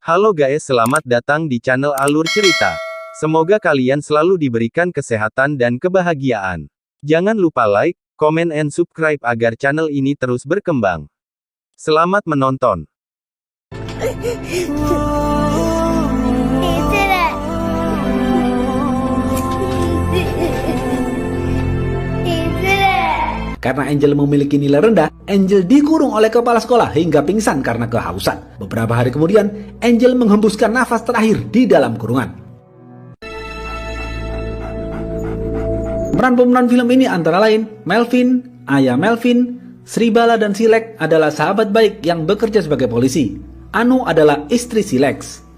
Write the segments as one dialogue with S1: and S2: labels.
S1: Halo guys, selamat datang di channel Alur Cerita. Semoga kalian selalu diberikan kesehatan dan kebahagiaan. Jangan lupa like, comment, and subscribe agar channel ini terus berkembang. Selamat menonton.
S2: Karena Angel memiliki nilai rendah, Angel dikurung oleh kepala sekolah hingga pingsan karena kehausan. Beberapa hari kemudian, Angel menghembuskan nafas terakhir di dalam kurungan. Pemeran film ini antara lain Melvin, ayah Melvin, Sribala dan Silek adalah sahabat baik yang bekerja sebagai polisi. Anu adalah istri Silek.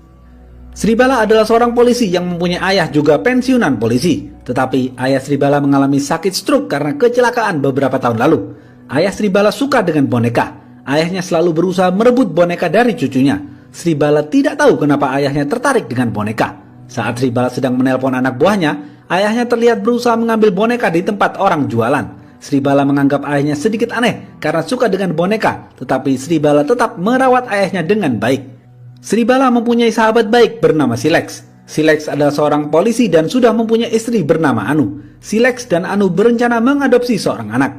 S2: Sribala adalah seorang polisi yang mempunyai ayah juga pensiunan polisi. Tetapi ayah Sribala mengalami sakit stroke karena kecelakaan beberapa tahun lalu. Ayah Sribala suka dengan boneka. Ayahnya selalu berusaha merebut boneka dari cucunya. Sribala tidak tahu kenapa ayahnya tertarik dengan boneka. Saat Sribala sedang menelpon anak buahnya, ayahnya terlihat berusaha mengambil boneka di tempat orang jualan. Sribala menganggap ayahnya sedikit aneh karena suka dengan boneka. Tetapi Sribala tetap merawat ayahnya dengan baik. Sribala mempunyai sahabat baik bernama Silek. Silek adalah seorang polisi dan sudah mempunyai istri bernama Anu. Silek dan Anu berencana mengadopsi seorang anak.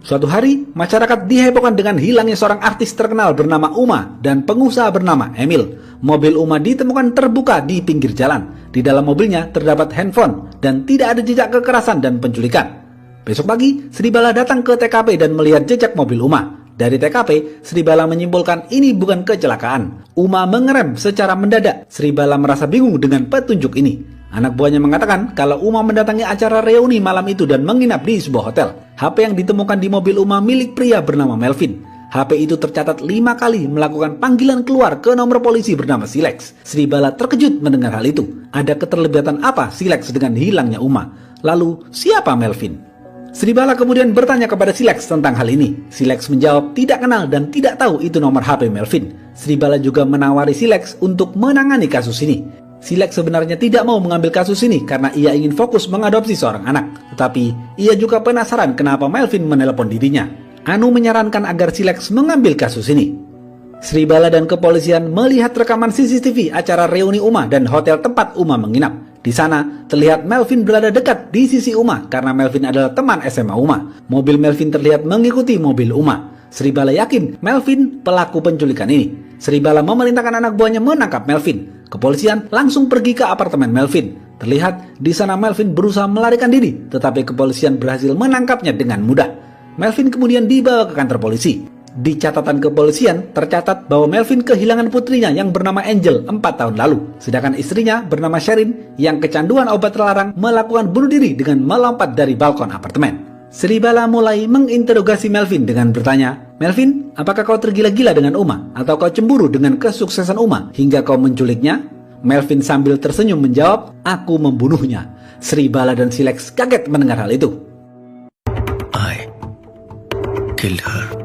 S2: Suatu hari, masyarakat dihebohkan dengan hilangnya seorang artis terkenal bernama Uma dan pengusaha bernama Emil. Mobil Uma ditemukan terbuka di pinggir jalan. Di dalam mobilnya terdapat handphone dan tidak ada jejak kekerasan dan penculikan. Besok pagi, Sribala datang ke TKP dan melihat jejak mobil Uma. Dari TKP, Sribala menyimpulkan ini bukan kecelakaan. Uma mengerem secara mendadak. Sribala merasa bingung dengan petunjuk ini. Anak buahnya mengatakan kalau Uma mendatangi acara reuni malam itu dan menginap di sebuah hotel. HP yang ditemukan di mobil Uma milik pria bernama Melvin. HP itu tercatat 5 kali melakukan panggilan keluar ke nomor polisi bernama Silek. Sribala terkejut mendengar hal itu. Ada keterlibatan apa Silek dengan hilangnya Uma? Lalu, siapa Melvin? Sribala kemudian bertanya kepada Silek tentang hal ini. Silek menjawab tidak kenal dan tidak tahu itu nomor HP Melvin. Sribala juga menawari Silek untuk menangani kasus ini. Silek sebenarnya tidak mau mengambil kasus ini karena ia ingin fokus mengadopsi seorang anak. Tetapi ia juga penasaran kenapa Melvin menelpon dirinya. Anu menyarankan agar Silek mengambil kasus ini. Sribala dan kepolisian melihat rekaman CCTV acara reuni Uma dan hotel tempat Uma menginap. Di sana, terlihat Melvin berada dekat di sisi Uma karena Melvin adalah teman SMA Uma. Mobil Melvin terlihat mengikuti mobil Uma. Sribala yakin Melvin pelaku penculikan ini. Sribala memerintahkan anak buahnya menangkap Melvin. Kepolisian langsung pergi ke apartemen Melvin. Terlihat di sana Melvin berusaha melarikan diri, tetapi kepolisian berhasil menangkapnya dengan mudah. Melvin kemudian dibawa ke kantor polisi. Di catatan kepolisian tercatat bahwa Melvin kehilangan putrinya yang bernama Angel 4 tahun lalu. Sedangkan istrinya bernama Sherin yang kecanduan obat terlarang melakukan bunuh diri dengan melompat dari balkon apartemen. Sribala mulai menginterogasi Melvin dengan bertanya, "Melvin, apakah kau tergila-gila dengan Uma? Atau kau cemburu dengan kesuksesan Uma hingga kau menculiknya?" Melvin sambil tersenyum menjawab, "Aku membunuhnya." Sribala dan Silek kaget mendengar hal itu.
S3: I killed her.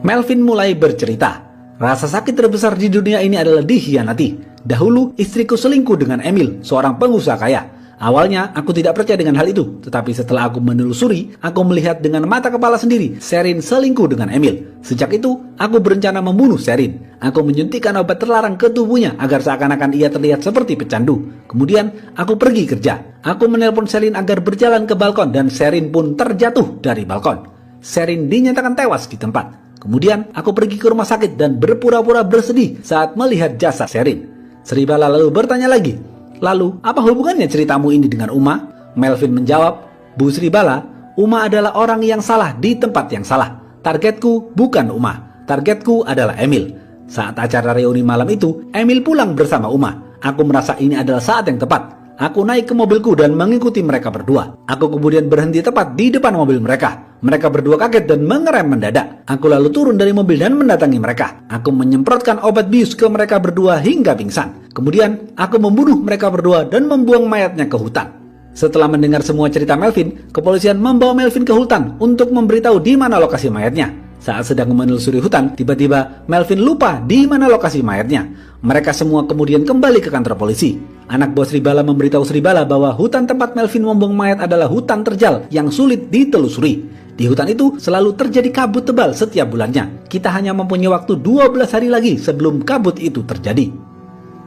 S2: Melvin mulai bercerita. Rasa sakit terbesar di dunia ini adalah dikhianati. Dahulu istriku selingkuh dengan Emil, seorang pengusaha kaya. Awalnya aku tidak percaya dengan hal itu, tetapi setelah aku menelusuri, aku melihat dengan mata kepala sendiri Sherin selingkuh dengan Emil. Sejak itu, aku berencana membunuh Sherin. Aku menyuntikkan obat terlarang ke tubuhnya agar seakan-akan ia terlihat seperti pecandu. Kemudian, aku pergi kerja. Aku menelpon Sherin agar berjalan ke balkon dan Sherin pun terjatuh dari balkon. Sherin dinyatakan tewas di tempat. Kemudian aku pergi ke rumah sakit dan berpura-pura bersedih saat melihat jasad Sherin. Sribala lalu bertanya lagi, "Lalu apa hubungannya ceritamu ini dengan Uma?" Melvin menjawab, "Bu Sribala, Uma adalah orang yang salah di tempat yang salah. Targetku bukan Uma, targetku adalah Emil." Saat acara reuni malam itu, Emil pulang bersama Uma. Aku merasa ini adalah saat yang tepat. Aku naik ke mobilku dan mengikuti mereka berdua. Aku kemudian berhenti tepat di depan mobil mereka. Mereka berdua kaget dan mengerem mendadak. Aku lalu turun dari mobil dan mendatangi mereka. Aku menyemprotkan obat bius ke mereka berdua hingga pingsan. Kemudian, aku membunuh mereka berdua dan membuang mayatnya ke hutan. Setelah mendengar semua cerita Melvin, kepolisian membawa Melvin ke hutan untuk memberitahu di mana lokasi mayatnya. Saat sedang menelusuri hutan, tiba-tiba Melvin lupa di mana lokasi mayatnya. Mereka semua kemudian kembali ke kantor polisi. Anak buah Sribala memberitahu Sribala bahwa hutan tempat Melvin membuang mayat adalah hutan terjal yang sulit ditelusuri. Di hutan itu selalu terjadi kabut tebal setiap bulannya. Kita hanya mempunyai waktu 12 hari lagi sebelum kabut itu terjadi.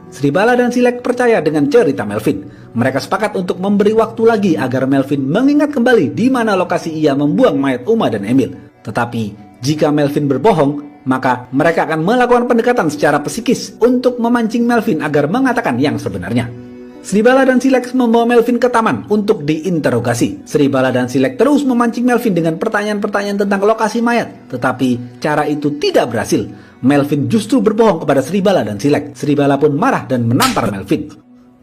S2: Sribala dan Silek percaya dengan cerita Melvin. Mereka sepakat untuk memberi waktu lagi agar Melvin mengingat kembali di mana lokasi ia membuang mayat Uma dan Emil. Tetapi jika Melvin berbohong, maka mereka akan melakukan pendekatan secara psikis untuk memancing Melvin agar mengatakan yang sebenarnya. Sribala dan Silek membawa Melvin ke taman untuk diinterogasi. Sribala dan Silek terus memancing Melvin dengan pertanyaan-pertanyaan tentang lokasi mayat. Tetapi cara itu tidak berhasil. Melvin justru berbohong kepada Sribala dan Silek. Sribala pun marah dan menampar Melvin.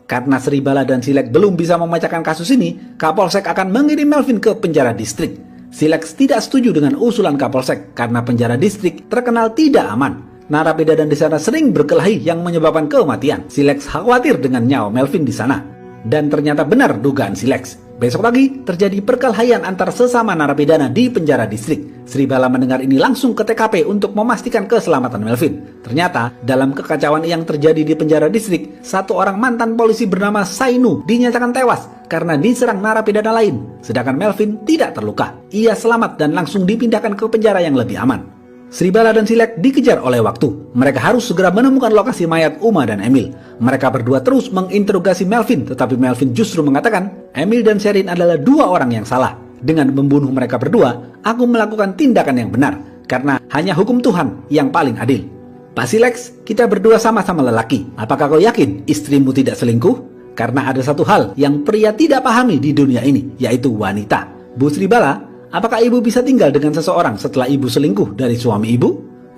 S2: Karena Sribala dan Silek belum bisa memecahkan kasus ini, Kapolsek akan mengirim Melvin ke penjara distrik. Silek tidak setuju dengan usulan Kapolsek karena penjara distrik terkenal tidak aman. Narapidana di sana sering berkelahi yang menyebabkan kematian. Silek khawatir dengan nyawa Melvin di sana. Dan ternyata benar dugaan Silek. Besok pagi terjadi perkelahian antar sesama narapidana di penjara distrik. Sribala mendengar ini langsung ke TKP untuk memastikan keselamatan Melvin. Ternyata dalam kekacauan yang terjadi di penjara distrik, satu orang mantan polisi bernama Sainu dinyatakan tewas karena diserang narapidana lain. Sedangkan Melvin tidak terluka. Ia selamat dan langsung dipindahkan ke penjara yang lebih aman. Sribala dan Silek dikejar oleh waktu. Mereka harus segera menemukan lokasi mayat Uma dan Emil. Mereka berdua terus menginterogasi Melvin, tetapi Melvin justru mengatakan Emil dan Sherin adalah dua orang yang salah. Dengan membunuh mereka berdua, aku melakukan tindakan yang benar, karena hanya hukum Tuhan yang paling adil. Pak Silek, kita berdua sama-sama lelaki. Apakah kau yakin istrimu tidak selingkuh? Karena ada satu hal yang pria tidak pahami di dunia ini, yaitu wanita. Bu Sribala, apakah ibu bisa tinggal dengan seseorang setelah ibu selingkuh dari suami ibu?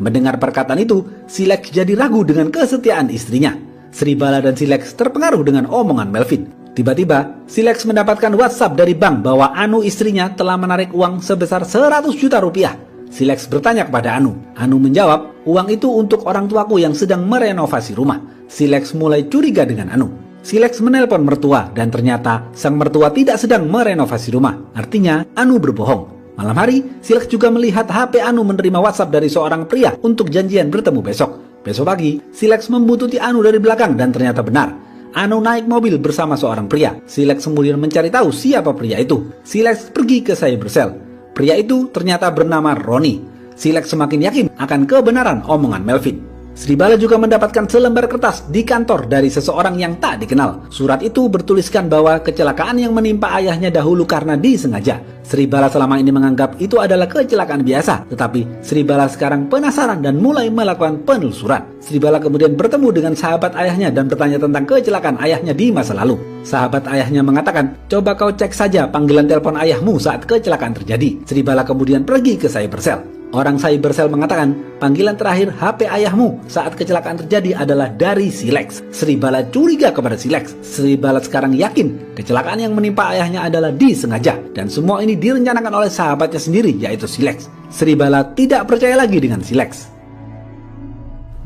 S2: Mendengar perkataan itu, Silek jadi ragu dengan kesetiaan istrinya. Sribala dan Silek terpengaruh dengan omongan Melvin. Tiba-tiba, Silek mendapatkan WhatsApp dari bank bahwa Anu istrinya telah menarik uang sebesar 100 juta rupiah. Silek bertanya kepada Anu. Anu menjawab, uang itu untuk orang tuaku yang sedang merenovasi rumah. Silek mulai curiga dengan Anu. Silek menelpon mertua dan ternyata sang mertua tidak sedang merenovasi rumah. Artinya, Anu berbohong. Malam hari, Silek juga melihat HP Anu menerima WhatsApp dari seorang pria untuk janjian bertemu besok. Besok pagi, Silek membuntuti Anu dari belakang dan ternyata benar. Anu naik mobil bersama seorang pria. Silek kemudian mencari tahu siapa pria itu. Silek pergi ke cybercell. Pria itu ternyata bernama Roni. Silek semakin yakin akan kebenaran omongan Melvin. Sribala juga mendapatkan selembar kertas di kantor dari seseorang yang tak dikenal. Surat itu bertuliskan bahwa kecelakaan yang menimpa ayahnya dahulu karena disengaja. Sribala selama ini menganggap itu adalah kecelakaan biasa, tetapi Sribala sekarang penasaran dan mulai melakukan penelusuran. Sribala kemudian bertemu dengan sahabat ayahnya dan bertanya tentang kecelakaan ayahnya di masa lalu. Sahabat ayahnya mengatakan, coba kau cek saja panggilan telepon ayahmu saat kecelakaan terjadi. Sribala kemudian pergi ke cybercell. Orang cybercell mengatakan panggilan terakhir HP ayahmu saat kecelakaan terjadi adalah dari Silek. Sribala curiga kepada Silek. Sribala sekarang yakin kecelakaan yang menimpa ayahnya adalah disengaja dan semua ini direncanakan oleh sahabatnya sendiri yaitu Silek. Sribala tidak percaya lagi dengan Silek.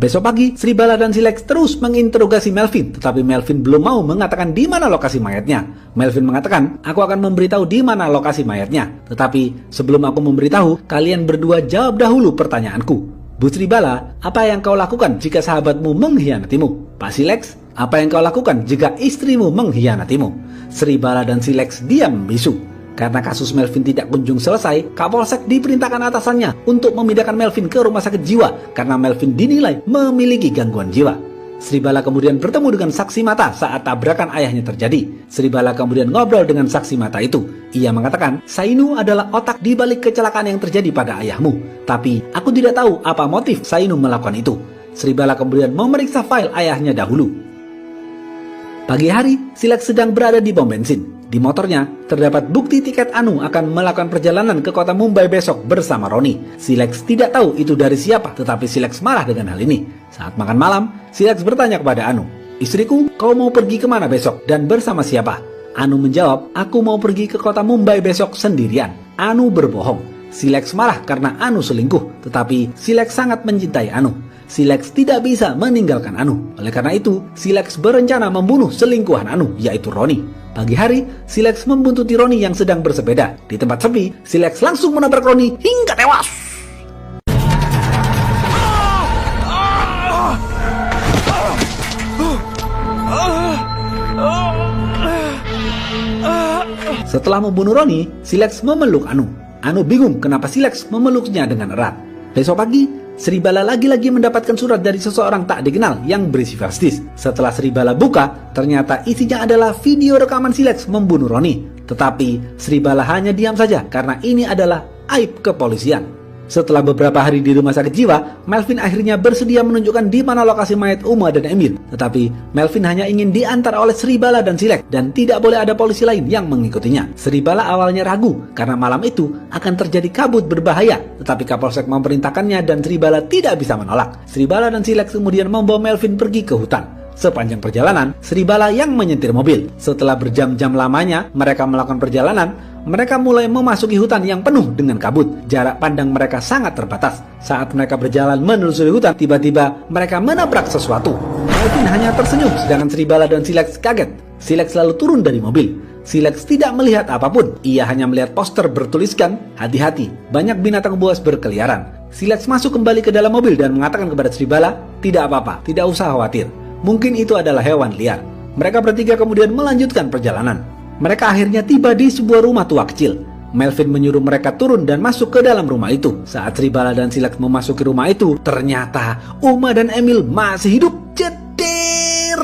S2: Besok pagi, Sribala dan Silek terus menginterogasi Melvin, tetapi Melvin belum mau mengatakan di mana lokasi mayatnya. Melvin mengatakan, aku akan memberitahu di mana lokasi mayatnya. Tetapi sebelum aku memberitahu, kalian berdua jawab dahulu pertanyaanku. Bu Sribala, apa yang kau lakukan jika sahabatmu mengkhianatimu? Pak Silek, apa yang kau lakukan jika istrimu mengkhianatimu? Sribala dan Silek diam bisu. Karena kasus Melvin tidak kunjung selesai, Kapolsek diperintahkan atasannya untuk memindahkan Melvin ke rumah sakit jiwa karena Melvin dinilai memiliki gangguan jiwa. Sribala kemudian bertemu dengan saksi mata saat tabrakan ayahnya terjadi. Sribala kemudian ngobrol dengan saksi mata itu. Ia mengatakan, Sainu adalah otak di balik kecelakaan yang terjadi pada ayahmu. Tapi aku tidak tahu apa motif Sainu melakukan itu. Sribala kemudian memeriksa file ayahnya dahulu. Pagi hari, Silek sedang berada di pom bensin. Di motornya, terdapat bukti tiket Anu akan melakukan perjalanan ke kota Mumbai besok bersama Roni. Silek tidak tahu itu dari siapa, tetapi Silek marah dengan hal ini. Saat makan malam, Silek bertanya kepada Anu, istriku, kau mau pergi kemana besok dan bersama siapa? Anu menjawab, aku mau pergi ke kota Mumbai besok sendirian. Anu berbohong. Silek marah karena Anu selingkuh, tetapi Silek sangat mencintai Anu. Silek tidak bisa meninggalkan Anu. Oleh karena itu, Silek berencana membunuh selingkuhan Anu, yaitu Roni. Pagi hari, Silek membuntuti Roni yang sedang bersepeda. Di tempat sepi, Silek langsung menabrak Roni hingga tewas. Setelah membunuh Roni, Silek memeluk Anu. Anu bingung kenapa Silex memeluknya dengan erat. Besok pagi, Sribala lagi-lagi mendapatkan surat dari seseorang tak dikenal yang berisi flash disk. Setelah Sribala buka, ternyata isinya adalah video rekaman Silex membunuh Roni. Tetapi Sribala hanya diam saja karena ini adalah aib kepolisian. Setelah beberapa hari di rumah sakit jiwa, Melvin akhirnya bersedia menunjukkan di mana lokasi mayat Uma dan Emil. Tetapi Melvin hanya ingin diantar oleh Sribala dan Silex dan tidak boleh ada polisi lain yang mengikutinya. Sribala awalnya ragu karena malam itu akan terjadi kabut berbahaya, tetapi Kapolsek memerintahkannya dan Sribala tidak bisa menolak. Sribala dan Silex kemudian membawa Melvin pergi ke hutan. Sepanjang perjalanan, Sribala yang menyetir mobil. Setelah berjam-jam lamanya mereka melakukan perjalanan, mereka mulai memasuki hutan yang penuh dengan kabut. Jarak pandang mereka sangat terbatas. Saat mereka berjalan menelusuri hutan, tiba-tiba mereka menabrak sesuatu. Melvin hanya tersenyum, sedangkan Sribala dan Silex kaget. Silex lalu turun dari mobil. Silex tidak melihat apapun. Ia hanya melihat poster bertuliskan, "Hati-hati, banyak binatang buas berkeliaran." Silex masuk kembali ke dalam mobil dan mengatakan kepada Sribala, "Tidak apa-apa, tidak usah khawatir. Mungkin itu adalah hewan liar." Mereka bertiga kemudian melanjutkan perjalanan. Mereka akhirnya tiba di sebuah rumah tua kecil. Melvin menyuruh mereka turun dan masuk ke dalam rumah itu. Saat Sribala dan Silex memasuki rumah itu, ternyata Uma dan Emil masih hidup. Jedir!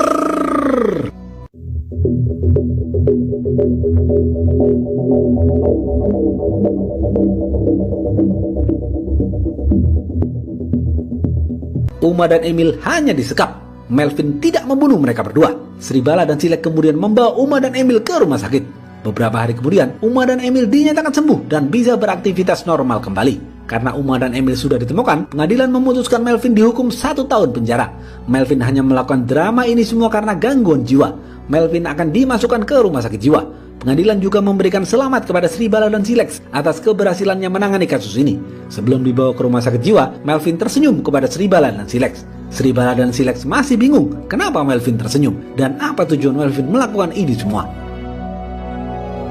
S2: Uma dan Emil hanya disekap. Melvin tidak membunuh mereka berdua. Sribala dan Silex kemudian membawa Uma dan Emil ke rumah sakit. Beberapa hari kemudian, Uma dan Emil dinyatakan sembuh dan bisa beraktivitas normal kembali. Karena Uma dan Emil sudah ditemukan, pengadilan memutuskan Melvin dihukum 1 tahun penjara. Melvin hanya melakukan drama ini semua karena gangguan jiwa. Melvin akan dimasukkan ke rumah sakit jiwa. Pengadilan juga memberikan selamat kepada Sribala dan Silex atas keberhasilannya menangani kasus ini. Sebelum dibawa ke rumah sakit jiwa, Melvin tersenyum kepada Sribala dan Silex. Sribala dan Silex masih bingung kenapa Melvin tersenyum dan apa tujuan Melvin melakukan ini semua.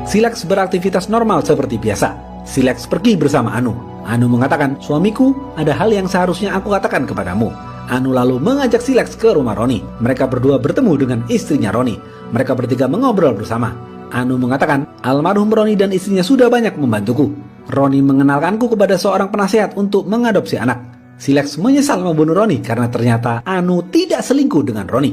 S2: Silex beraktivitas normal seperti biasa. Silex pergi bersama Anu. Anu mengatakan, "Suamiku, ada hal yang seharusnya aku katakan kepadamu." Anu lalu mengajak Silex ke rumah Roni. Mereka berdua bertemu dengan istrinya Roni. Mereka bertiga mengobrol bersama. Anu mengatakan, almarhum Roni dan istrinya sudah banyak membantuku. Roni mengenalkanku kepada seorang penasehat untuk mengadopsi anak. Silex menyesal membunuh Roni karena ternyata Anu tidak selingkuh dengan Roni.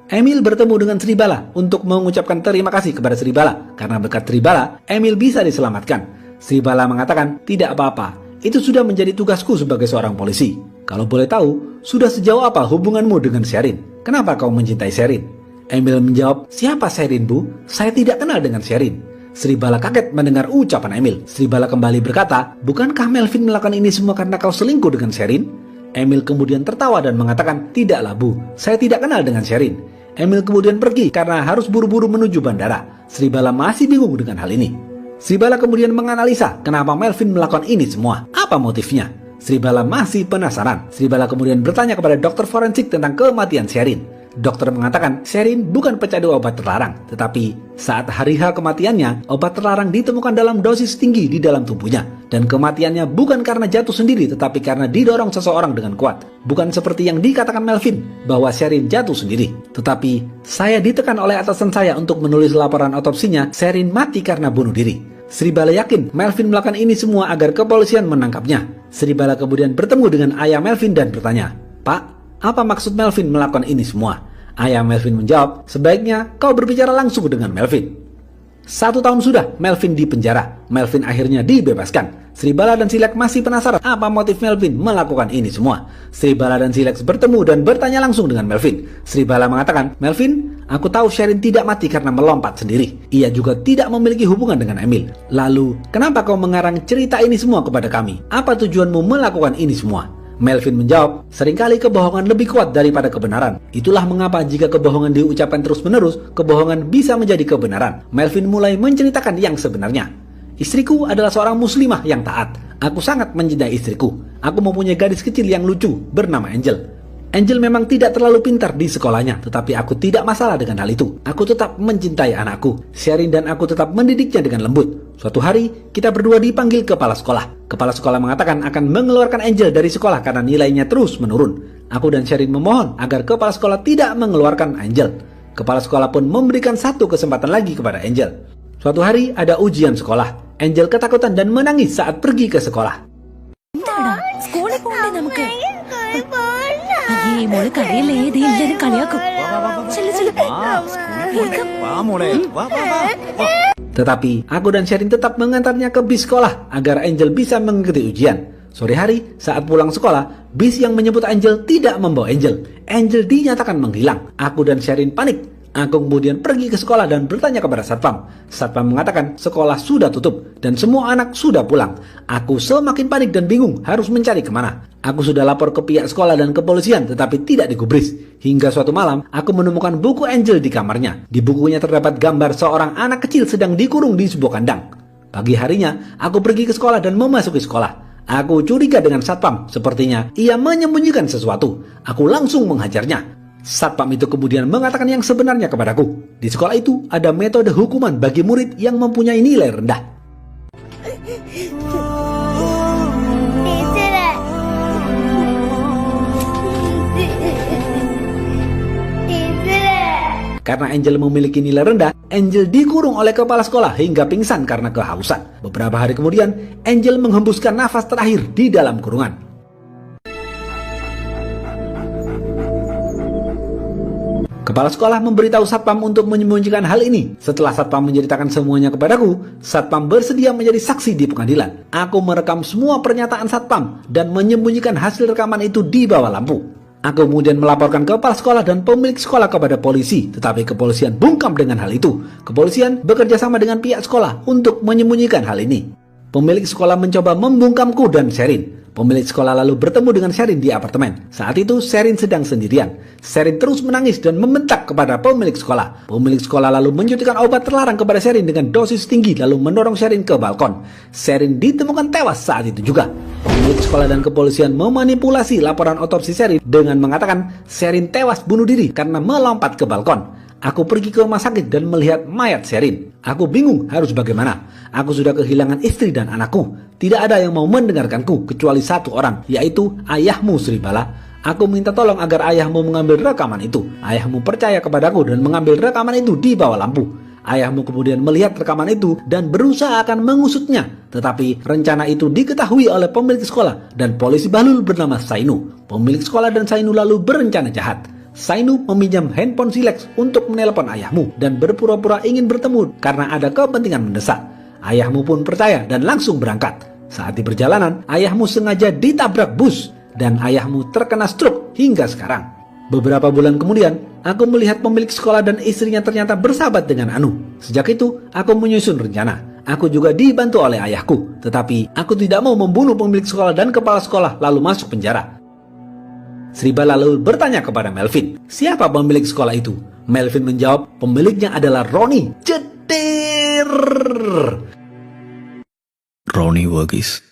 S2: Emil bertemu dengan Sribala untuk mengucapkan terima kasih kepada Sribala. Karena berkat Sribala, Emil bisa diselamatkan. Sribala mengatakan, "Tidak apa-apa, itu sudah menjadi tugasku sebagai seorang polisi. Kalau boleh tahu, sudah sejauh apa hubunganmu dengan Sherin? Kenapa kau mencintai Sherin?" Emil menjawab, "Siapa Sherin, Bu? Saya tidak kenal dengan Sherin." Sribala kaget mendengar ucapan Emil. Sribala kembali berkata, "Bukankah Melvin melakukan ini semua karena kau selingkuh dengan Sherin?" Emil kemudian tertawa dan mengatakan, "Tidaklah, Bu, saya tidak kenal dengan Sherin." Emil kemudian pergi karena harus buru-buru menuju bandara. Sribala masih bingung dengan hal ini. Sribala kemudian menganalisa kenapa Melvin melakukan ini semua. Apa motifnya? Sribala masih penasaran. Sribala kemudian bertanya kepada dokter forensik tentang kematian Sherin. Dokter mengatakan Sherin bukan pecandu obat terlarang, tetapi saat hari H kematiannya, obat terlarang ditemukan dalam dosis tinggi di dalam tubuhnya. Dan kematiannya bukan karena jatuh sendiri, tetapi karena didorong seseorang dengan kuat. Bukan seperti yang dikatakan Melvin, bahwa Sherin jatuh sendiri. Tetapi, saya ditekan oleh atasan saya untuk menulis laporan otopsinya, Sherin mati karena bunuh diri. Sribala yakin Melvin melakukan ini semua agar kepolisian menangkapnya. Sribala kemudian bertemu dengan ayah Melvin dan bertanya, "Pak, apa maksud Melvin melakukan ini semua?" Ayah Melvin menjawab, "Sebaiknya kau berbicara langsung dengan Melvin." 1 tahun sudah Melvin di penjara. Melvin akhirnya dibebaskan. Sribala dan Silex masih penasaran apa motif Melvin melakukan ini semua. Sribala dan Silex bertemu dan bertanya langsung dengan Melvin. Sribala mengatakan, "Melvin, aku tahu Sherin tidak mati karena melompat sendiri. Ia juga tidak memiliki hubungan dengan Emil. Lalu, kenapa kau mengarang cerita ini semua kepada kami? Apa tujuanmu melakukan ini semua?" Melvin menjawab, "Seringkali kebohongan lebih kuat daripada kebenaran. Itulah mengapa jika kebohongan diucapkan terus-menerus, kebohongan bisa menjadi kebenaran." Melvin mulai menceritakan yang sebenarnya. "Istriku adalah seorang muslimah yang taat. Aku sangat mencintai istriku. Aku mempunyai gadis kecil yang lucu, bernama Angel. Angel memang tidak terlalu pintar di sekolahnya, tetapi aku tidak masalah dengan hal itu. Aku tetap mencintai anakku. Sherin dan aku tetap mendidiknya dengan lembut. Suatu hari, kita berdua dipanggil kepala sekolah. Kepala sekolah mengatakan akan mengeluarkan Angel dari sekolah karena nilainya terus menurun. Aku dan Sherin memohon agar kepala sekolah tidak mengeluarkan Angel. Kepala sekolah pun memberikan 1 kesempatan lagi kepada Angel. Suatu hari ada ujian sekolah. Angel ketakutan dan menangis saat pergi ke sekolah.
S4: എന്താടാ സ്കൂളിൽ പോകണ്ടേ നമുക്ക് അയ്യേ മോള് കരയില്ലേ ദേ എല്ലാരും കളിയാക്കും ചെല്ലു ചെല്ലു വേഗം.
S2: Tetapi aku dan Sherin tetap mengantarnya ke bis sekolah agar Angel bisa mengikuti ujian. Sore hari saat pulang sekolah, bis yang menjemput Angel tidak membawa Angel. Angel dinyatakan menghilang. Aku dan Sherin panik. Aku kemudian pergi ke sekolah dan bertanya kepada Satpam. Satpam mengatakan sekolah sudah tutup dan semua anak sudah pulang. Aku semakin panik dan bingung harus mencari kemana. Aku sudah lapor ke pihak sekolah dan kepolisian tetapi tidak digubris. Hingga suatu malam, aku menemukan buku Angel di kamarnya. Di bukunya terdapat gambar seorang anak kecil sedang dikurung di sebuah kandang. Pagi harinya, aku pergi ke sekolah dan memasuki sekolah. Aku curiga dengan Satpam, sepertinya ia menyembunyikan sesuatu. Aku langsung menghajarnya. Satpam itu kemudian mengatakan yang sebenarnya kepadaku. Di sekolah itu ada metode hukuman bagi murid yang mempunyai nilai rendah. Karena Angel memiliki nilai rendah, Angel dikurung oleh kepala sekolah hingga pingsan karena kehausan. Beberapa hari kemudian, Angel menghembuskan nafas terakhir di dalam kurungan. Kepala sekolah memberitahu Satpam untuk menyembunyikan hal ini. Setelah Satpam menceritakan semuanya kepadaku, Satpam bersedia menjadi saksi di pengadilan. Aku merekam semua pernyataan Satpam dan menyembunyikan hasil rekaman itu di bawah lampu. Aku kemudian melaporkan kepala sekolah dan pemilik sekolah kepada polisi, tetapi kepolisian bungkam dengan hal itu. Kepolisian bekerja sama dengan pihak sekolah untuk menyembunyikan hal ini. Pemilik sekolah mencoba membungkamku dan Sherin. Pemilik sekolah lalu bertemu dengan Sherin di apartemen. Saat itu Sherin sedang sendirian. Sherin terus menangis dan membentak kepada pemilik sekolah. Pemilik sekolah lalu menjuntikkan obat terlarang kepada Sherin dengan dosis tinggi lalu mendorong Sherin ke balkon. Sherin ditemukan tewas saat itu juga. Pemilik sekolah dan kepolisian memanipulasi laporan otopsi Sherin dengan mengatakan Sherin tewas bunuh diri karena melompat ke balkon. Aku pergi ke rumah sakit dan melihat mayat Sherin. Aku bingung harus bagaimana. Aku sudah kehilangan istri dan anakku. Tidak ada yang mau mendengarkanku kecuali satu orang, yaitu ayahmu Sri Bala. Aku minta tolong agar ayahmu mengambil rekaman itu. Ayahmu percaya kepadaku dan mengambil rekaman itu di bawah lampu. Ayahmu kemudian melihat rekaman itu dan berusaha akan mengusutnya. Tetapi rencana itu diketahui oleh pemilik sekolah dan polisi bahlul bernama Sainu. Pemilik sekolah dan Sainu lalu berencana jahat. Sainu meminjam handphone Silex untuk menelpon ayahmu dan berpura-pura ingin bertemu karena ada kepentingan mendesak. Ayahmu pun percaya dan langsung berangkat. Saat di perjalanan, ayahmu sengaja ditabrak bus dan ayahmu terkena stroke hingga sekarang. Beberapa bulan kemudian, aku melihat pemilik sekolah dan istrinya ternyata bersahabat dengan Anu. Sejak itu, aku menyusun rencana. Aku juga dibantu oleh ayahku, tetapi aku tidak mau membunuh pemilik sekolah dan kepala sekolah lalu masuk penjara. Sri Bala lalu bertanya kepada Melvin, siapa pemilik sekolah itu? Melvin menjawab, pemiliknya adalah Roni. Jedir!
S3: Ronnie Verghese.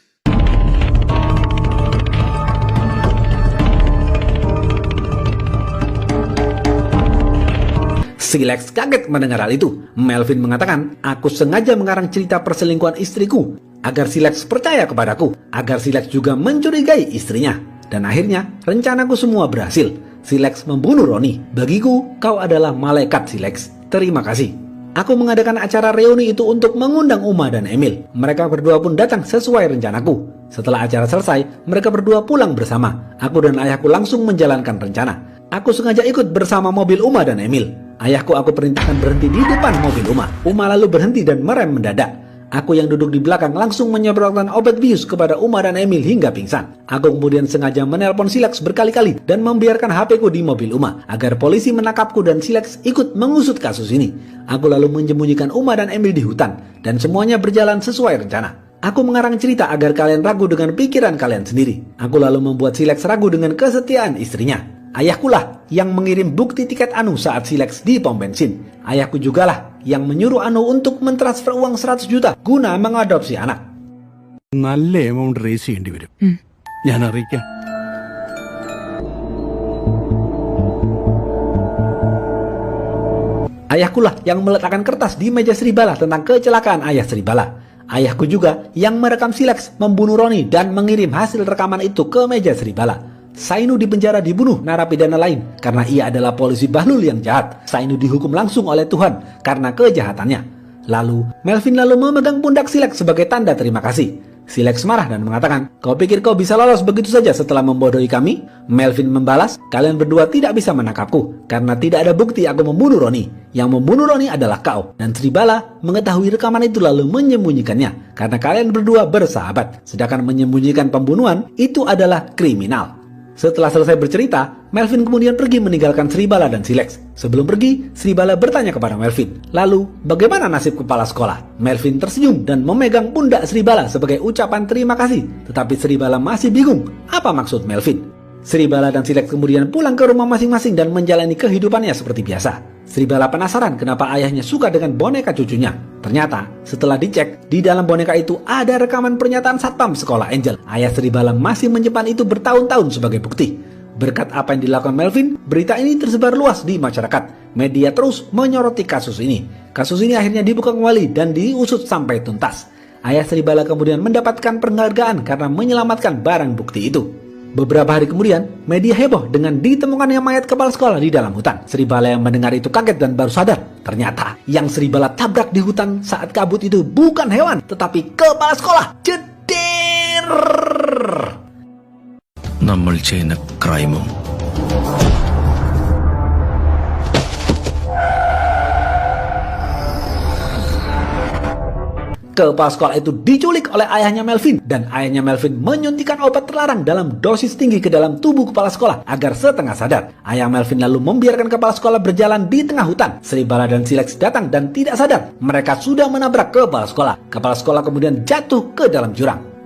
S2: Silex kaget mendengar hal itu. Melvin mengatakan, aku sengaja mengarang cerita perselingkuhan istriku agar Silex percaya kepadaku, agar Silex juga mencurigai istrinya. Dan akhirnya, rencanaku semua berhasil. Silex membunuh Roni. Bagiku, kau adalah malaikat Silex. Terima kasih. Aku mengadakan acara reuni itu untuk mengundang Uma dan Emil. Mereka berdua pun datang sesuai rencanaku. Setelah acara selesai, mereka berdua pulang bersama. Aku dan ayahku langsung menjalankan rencana. Aku sengaja ikut bersama mobil Uma dan Emil. Ayahku aku perintahkan berhenti di depan mobil Uma. Uma lalu berhenti dan merem mendadak. Aku yang duduk di belakang langsung menyemprotkan obat bius kepada Uma dan Emil hingga pingsan. Aku kemudian sengaja menelpon Silex berkali-kali dan membiarkan HP-ku di mobil Uma agar polisi menangkapku dan Silex ikut mengusut kasus ini. Aku lalu menyembunyikan Uma dan Emil di hutan dan semuanya berjalan sesuai rencana. Aku mengarang cerita agar kalian ragu dengan pikiran kalian sendiri. Aku lalu membuat Silex ragu dengan kesetiaan istrinya. Ayahkulah yang mengirim bukti tiket Anu saat Silex di pom bensin. Ayahku jugalah yang menyuruh Anu untuk mentransfer uang 100 juta guna mengadopsi anak.
S5: നല്ല amount raise ചെയ്യേണ്ടി വരും ഞാൻ അറിയിക്കാം.
S2: Ayahkulah yang meletakkan kertas di meja Sri Bala tentang kecelakaan ayah Sri Bala. Ayahku juga yang merekam Silex membunuh Roni dan mengirim hasil rekaman itu ke meja Sri Bala. Sainu di penjara dibunuh narapidana lain karena ia adalah polisi bahlul yang jahat. Sainu dihukum langsung oleh Tuhan karena kejahatannya. Lalu, Melvin memegang pundak Silex sebagai tanda terima kasih. Silex marah dan mengatakan, "Kau pikir kau bisa lolos begitu saja setelah membodohi kami?" Melvin membalas, "Kalian berdua tidak bisa menangkapku, karena tidak ada bukti aku membunuh Roni. Yang membunuh Roni adalah kau." Dan Sribala mengetahui rekaman itu lalu menyembunyikannya, karena kalian berdua bersahabat. Sedangkan menyembunyikan pembunuhan itu adalah kriminal. Setelah selesai bercerita, Melvin kemudian pergi meninggalkan Sribala dan Silex. Sebelum pergi, Sribala bertanya kepada Melvin, "Lalu, bagaimana nasib kepala sekolah?" Melvin tersenyum dan memegang pundak Sribala sebagai ucapan terima kasih. Tetapi Sribala masih bingung apa maksud Melvin. Sribala dan Silex kemudian pulang ke rumah masing-masing dan menjalani kehidupannya seperti biasa. Sribala penasaran kenapa ayahnya suka dengan boneka cucunya. Ternyata, setelah dicek, di dalam boneka itu ada rekaman pernyataan satpam sekolah Angel. Ayah Sribala masih menyimpan itu bertahun-tahun sebagai bukti. Berkat apa yang dilakukan Melvin, berita ini tersebar luas di masyarakat. Media terus menyoroti kasus ini. Kasus ini akhirnya dibuka kembali dan diusut sampai tuntas. Ayah Sribala kemudian mendapatkan penghargaan karena menyelamatkan barang bukti itu. Beberapa hari kemudian, media heboh dengan ditemukannya mayat kepala sekolah di dalam hutan. Sribala yang mendengar itu kaget dan baru sadar. Ternyata, yang Sribala tabrak di hutan saat kabut itu bukan hewan, tetapi kepala sekolah. Jedir!
S3: നമ്മൾ ചെയ്യുന്ന ക്രൈമും
S2: Kepala sekolah itu diculik oleh ayahnya Melvin, dan ayahnya Melvin menyuntikkan obat terlarang dalam dosis tinggi ke dalam tubuh kepala sekolah agar setengah sadar. Ayah Melvin lalu membiarkan kepala sekolah berjalan di tengah hutan. Sribala dan Silex datang dan tidak sadar mereka sudah menabrak kepala sekolah. Kepala sekolah kemudian jatuh ke dalam jurang.